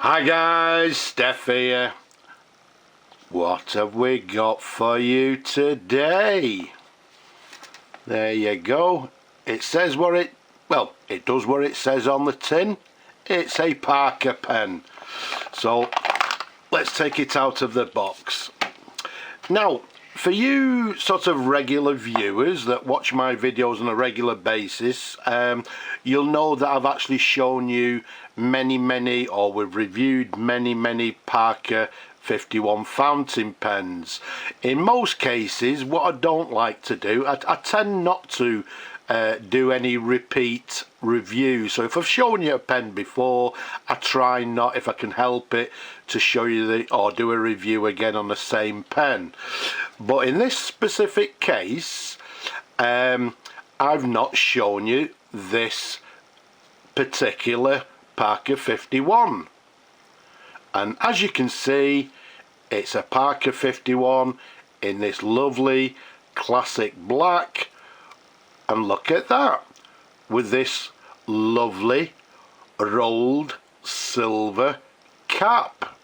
Hi guys, Steph here. What have we got for you today? There you go. It says what it does what it says on the tin. It's a Parker pen. So let's take it out of the box. Now, for you sort of regular viewers that watch my videos on a regular basis, you'll know that I've actually shown you many, or we've reviewed many Parker 51 fountain pens. In most cases, what I don't like to do, I tend not to do any repeat reviews. So if I've shown you a pen before, I try not, if I can help it, to show you or do a review again on the same pen. But in this specific case, I've not shown you this particular Parker 51. And as you can see, it's a Parker 51 in this lovely classic black. And look at that, with this lovely rolled silver cap.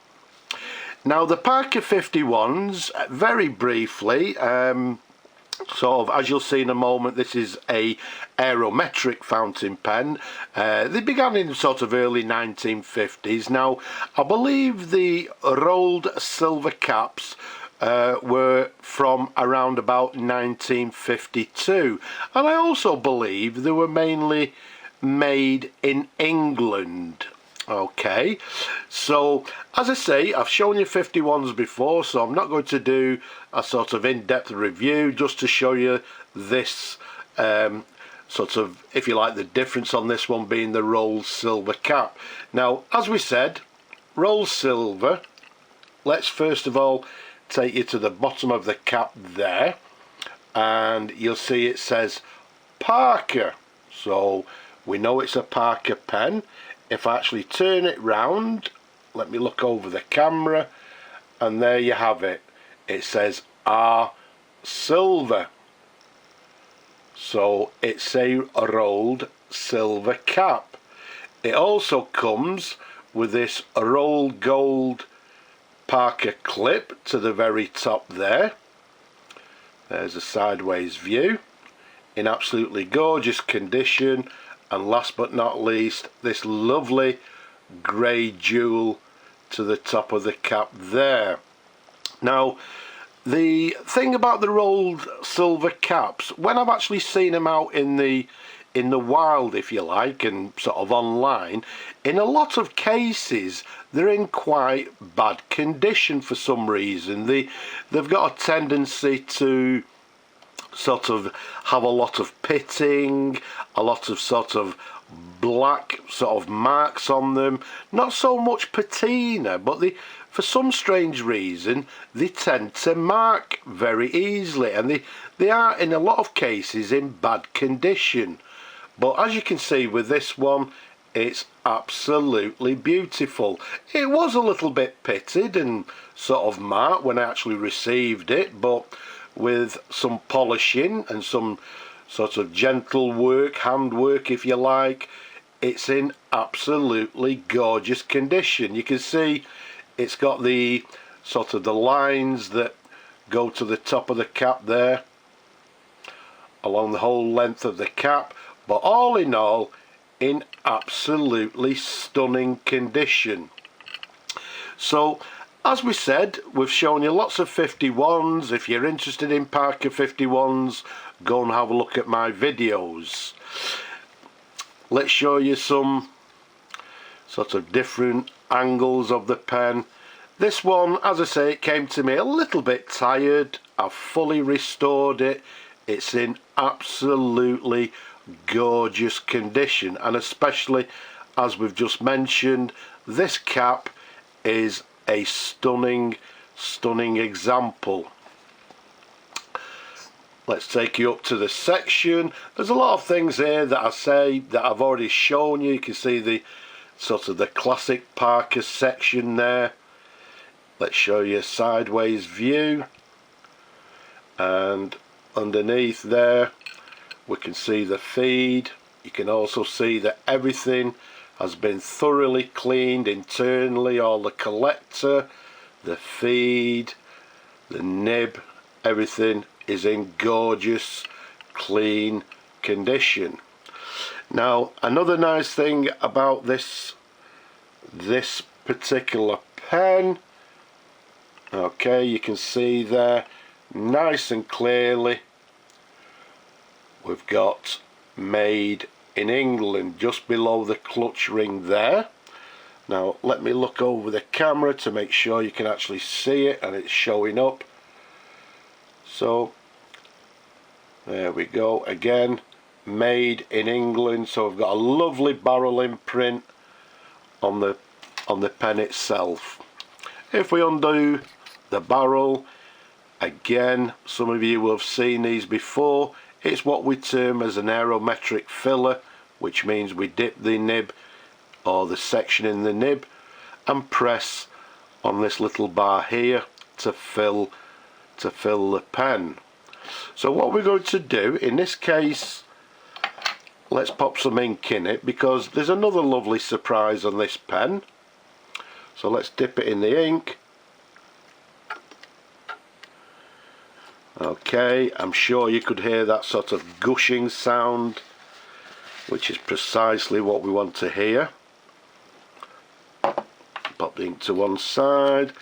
Now the Parker 51s, very briefly, sort of as you'll see in a moment, this is a Aerometric fountain pen. They began in sort of early 1950s. Now I believe the rolled silver caps were from around about 1952, and I also believe they were mainly made in England. Okay, so as I say, I've shown you 51s before, so I'm not going to do a sort of in-depth review, just to show you this sort of, if you like, the difference on this one being the rolled silver cap. Now, as we said, rolled silver. Let's first of all take you to the bottom of the cap there, and you'll see it says Parker, so we know it's a Parker pen. If I actually turn it round, let me look over the camera, and there you have it. It says R silver, so it's a rolled silver cap. It also comes with this rolled gold Parker clip to the very top there. There's a sideways view in absolutely gorgeous condition. And last but not least, this lovely grey jewel to the top of the cap there. Now, the thing about the rolled silver caps, when I've actually seen them out in the wild, if you like, and sort of online, in a lot of cases they're in quite bad condition for some reason. They've got a tendency to sort of have a lot of pitting, a lot of sort of black sort of marks on them, not so much patina, but for some strange reason they tend to mark very easily, and they are in a lot of cases in bad condition. But as you can see with this one, it's absolutely beautiful. It was a little bit pitted and sort of marked when I actually received it, but with some polishing and some sort of gentle work, handwork if you like, it's in absolutely gorgeous condition. You can see it's got the sort of the lines that go to the top of the cap there, along the whole length of the cap, but all in all, in absolutely stunning condition. So as we said, we've shown you lots of 51s. If you're interested in Parker 51s, go and have a look at my videos. Let's show you some sort of different angles of the pen. This one, as I say, it came to me a little bit tired. I've fully restored it. It's in absolutely gorgeous condition, and especially as we've just mentioned, this cap is a stunning example. Let's take you up to the section. There's a lot of things here that I say that I've already shown you. You can see the sort of the classic Parker section there. Let's show you a sideways view, and underneath there we can see the feed. You can also see that everything has been thoroughly cleaned internally, all the collector, the feed, the nib, everything is in gorgeous clean condition. Now another nice thing about this particular pen, okay, you can see there nice and clearly we've got made in England just below the clutch ring there. Now let me look over the camera to make sure you can actually see it and it's showing up. So there we go, again made in England. So we've got a lovely barrel imprint on the pen itself. If we undo the barrel, again, some of you will have seen these before. It's what we term as an aerometric filler, which means we dip the nib or the section in the nib and press on this little bar here to fill the pen. So what we're going to do in this case, let's pop some ink in it because there's another lovely surprise on this pen. So let's dip it in the ink. Okay, I'm sure you could hear that sort of gushing sound, which is precisely what we want to hear. Pop the ink to one side.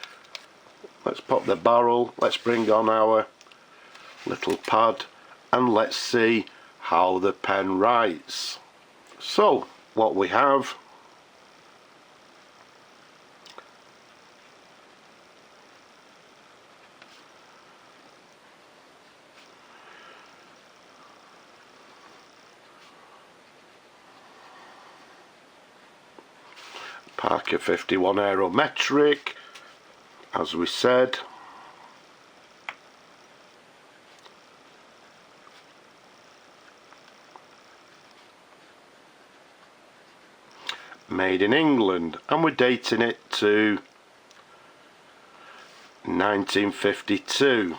Let's pop the barrel. Let's bring on our little pad and let's see how the pen writes. So what we have, Parker 51 Aerometric, as we said. Made in England, and we're dating it to 1952.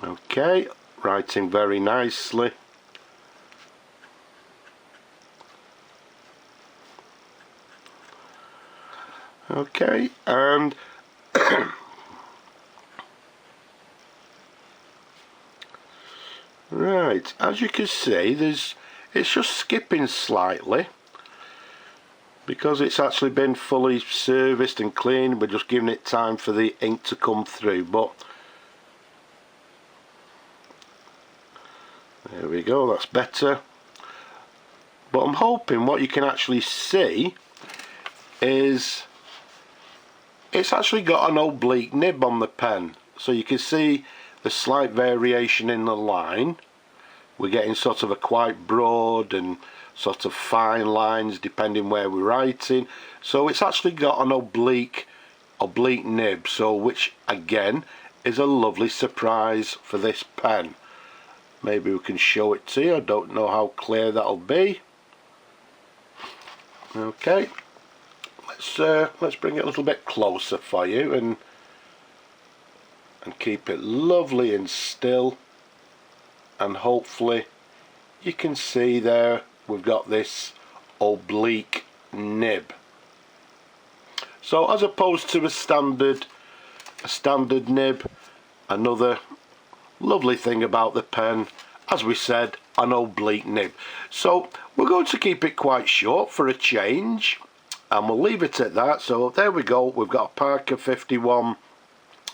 Okay, writing very nicely. Okay, and right, as you can see, it's just skipping slightly because it's actually been fully serviced and cleaned. We're just giving it time for the ink to come through, but there we go, that's better. But I'm hoping what you can actually see is it's actually got an oblique nib on the pen, so you can see the slight variation in the line. We're getting sort of a quite broad and sort of fine lines depending where we're writing. So it's actually got an oblique nib, so which again is a lovely surprise for this pen. Maybe we can show it to you. I don't know how clear that'll be. Okay, let's bring it a little bit closer for you and keep it lovely and still, and hopefully you can see there we've got this oblique nib. So as opposed to a standard nib, another lovely thing about the pen, as we said, an oblique nib. So we're going to keep it quite short for a change and we'll leave it at that. So there we go, we've got a Parker 51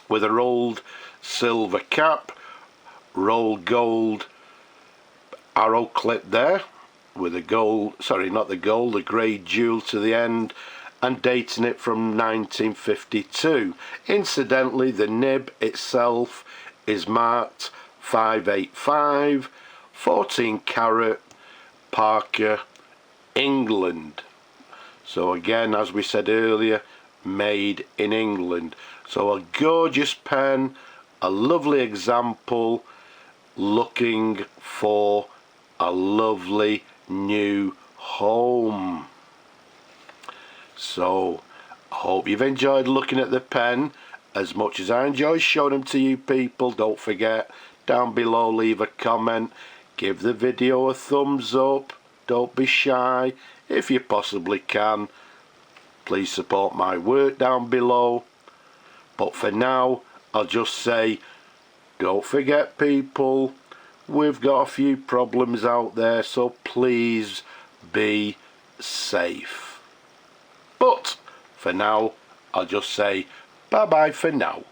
with a rolled silver cap, rolled gold arrow clip there with a gold, sorry not the gold, the grey jewel to the end, and dating it from 1952. Incidentally, the nib itself is marked 585, 14 carat, Parker, England. So again, as we said earlier, made in England. So a gorgeous pen, a lovely example, looking for a lovely new home. So I hope you've enjoyed looking at the pen as much as I enjoy showing them to you people, don't forget, down below leave a comment, give the video a thumbs up, don't be shy, if you possibly can, please support my work down below. But for now, I'll just say, don't forget people, we've got a few problems out there, so please be safe. But for now, I'll just say bye bye for now.